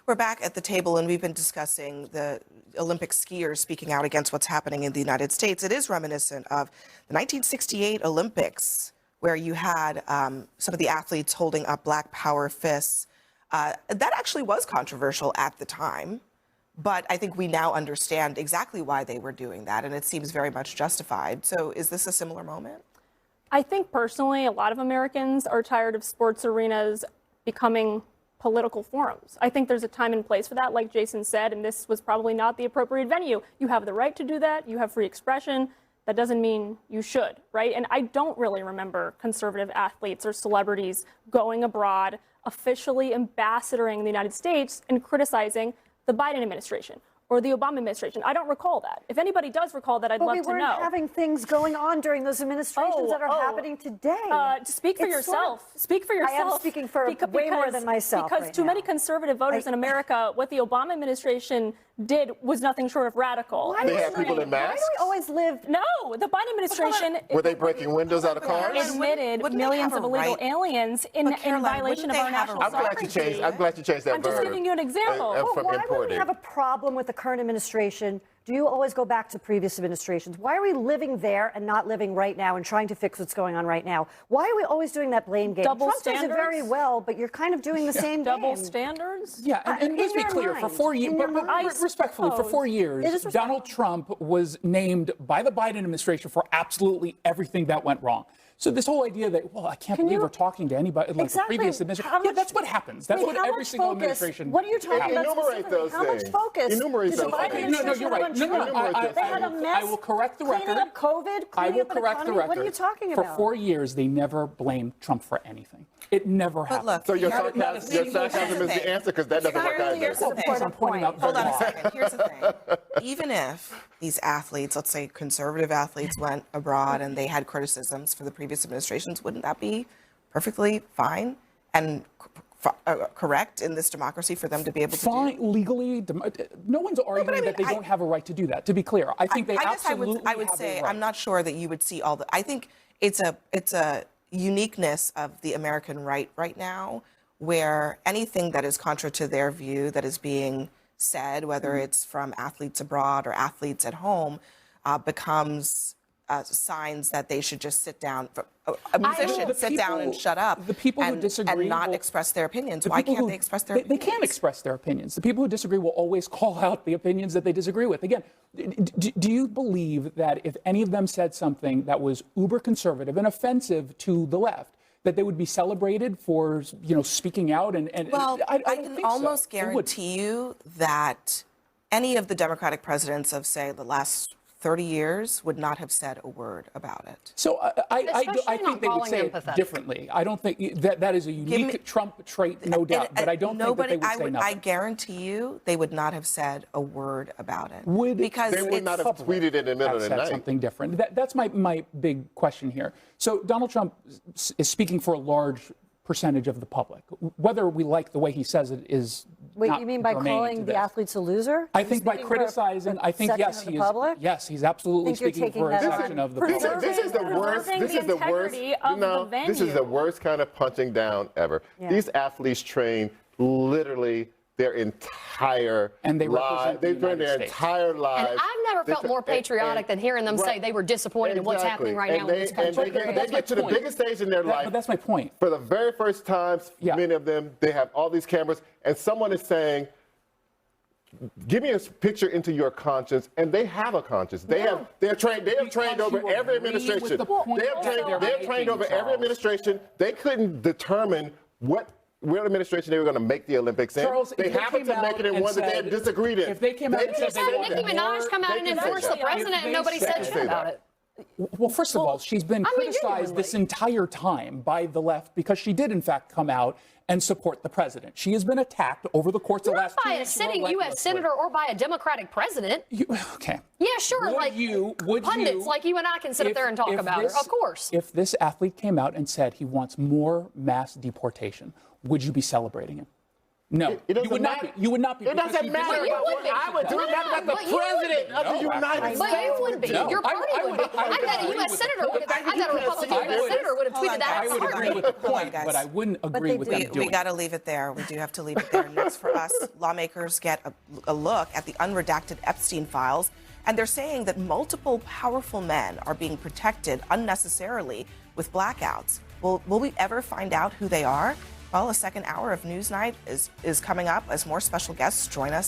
We're back at the table, and we've been discussing the Olympic skiers speaking out against what's happening in the United States. It is reminiscent of the 1968 Olympics, where you had some of the athletes holding up Black Power fists. That actually was controversial at the time, but I think we now understand exactly why they were doing that, and it seems very much justified. So is this a similar moment? I think personally, a lot of Americans are tired of sports arenas becoming political forums. I think there's a time and place for that, like Jason said, and this was probably not the appropriate venue. You have the right to do that. You have free expression. That doesn't mean you should, right? And I don't really remember conservative athletes or celebrities going abroad, officially ambassadoring the United States and criticizing the Biden administration or the Obama administration. I don't recall that. If anybody does recall that, I'd love to know. But we weren't having things going on during those administrations that are happening today. Speak for yourself. Speak for yourself. I am speaking for way more than myself. Because too many conservative voters in America, what the Obama administration did was nothing short of radical. They had people in masks? Why do we always live? No, the Biden administration were they breaking windows out of cars? Admitted millions of illegal aliens in violation of our national sovereignty. I'm glad you changed that I'm just giving you an example. Why would we have a problem with the current administration? Do you always go back to previous administrations? Why are we living there and not living right now and trying to fix what's going on right now? Why are we always doing that blame game? Double Trump standards? does it very well, but you're kind of doing the same Double game. standards? Yeah, and let's be clear, for 4 years, respectfully, for 4 years, Donald Trump was named by the Biden administration for absolutely everything that went wrong. So this whole idea that, well, I can't believe we're talking to anybody like the previous administration. Yeah, that's what happens. That's what every single administration. What are you talking about? Enumerate those How much things. focus? Enumerate those things. No, you're right. They had a mess. I will correct the record. Cleaning up COVID. I will up an correct the economy. record. What are you talking about? For 4 years, they never blamed Trump for anything. It never happened. Look, So your sarcasm is the answer, because that doesn't work either. Here's the thing. I'm pointing out Hold on a second. Here's the thing. Even if these athletes, let's say conservative athletes, went abroad and they had criticisms for the previous administrations, wouldn't that be perfectly fine and correct in this democracy for them to be able to do? Legally, no one's arguing that they don't have a right to do that. To be clear, I think they absolutely I would say I'm not sure that you would see all the. I think it's a uniqueness of the American right now, where anything that is contrary to their view that is being said, whether it's from athletes abroad or athletes at home, becomes signs that they should just sit down. A musician sit down and shut up. The people who disagree and not express their opinions. Why can't they express their opinions? They can't express their opinions. The people who disagree will always call out the opinions that they disagree with. Again, do you believe that if any of them said something that was uber conservative and offensive to the left, that they would be celebrated for, speaking out? Well, I can almost guarantee you that any of the Democratic presidents of, say, the last 30 years would not have said a word about it. So I think they would say it differently. I don't think that is a unique Trump trait, no doubt. But I don't think that they would say nothing. I guarantee you they would not have said a word about it. Because they would not have tweeted it in the middle of the night. Something different. That's my big question here. So Donald Trump is speaking for a large percentage of the public. Whether we like the way he says it is Wait, not you mean by calling the athletes a loser? I think by criticizing, I think yes, he is. Yes, he's absolutely speaking for a section of the public. This is the worst. This is the worst. This is the worst kind of punching down ever. Yeah. These athletes train literally their entire lives. They've trained their entire lives. And I've never felt more patriotic than hearing them say they were disappointed in what's happening right now in this country. And they get to the biggest stage in their life. But that's my point. For the very first time, many of them, they have all these cameras, and someone is saying, give me a picture into your conscience, and they have a conscience. They have trained over every administration. They have trained over every administration. They couldn't determine what administration they were going to make the Olympics in. Charles, they happened to make it in one that they had disagreed in. If they came out and said they wanted Nicki Minaj come out and enforce the president, and nobody said shit about it. Well, first of all, she's been criticized this entire time by the left because she did, in fact, come out and support the president. She has been attacked over the course of the last 2 years. Not by a sitting U.S. senator or by a Democratic president. Okay. Yeah, sure. Pundits like you and I can sit up there and talk about it, of course. If this athlete came out and said he wants more mass deportation, would you be celebrating him? No, It doesn't you would not matter. be. You would not be. It because doesn't you matter disagree. about what I would do. It matters about the president of the United States. But you wouldn't be. No, Your party I would be. I I bet a agree U.S. with senator the would have. point. I bet a Republican Hold on, U.S. senator would have Hold on, tweeted that. guys. I would hard. agree with the Hold on, point, guys. but I wouldn't agree with them doing We got to leave it there. We do have to leave it there. Next for us, lawmakers get a look at the unredacted Epstein files, and they're saying that multiple powerful men are being protected unnecessarily with blackouts. Will we ever find out who they are? Well, a second hour of Newsnight is coming up as more special guests join us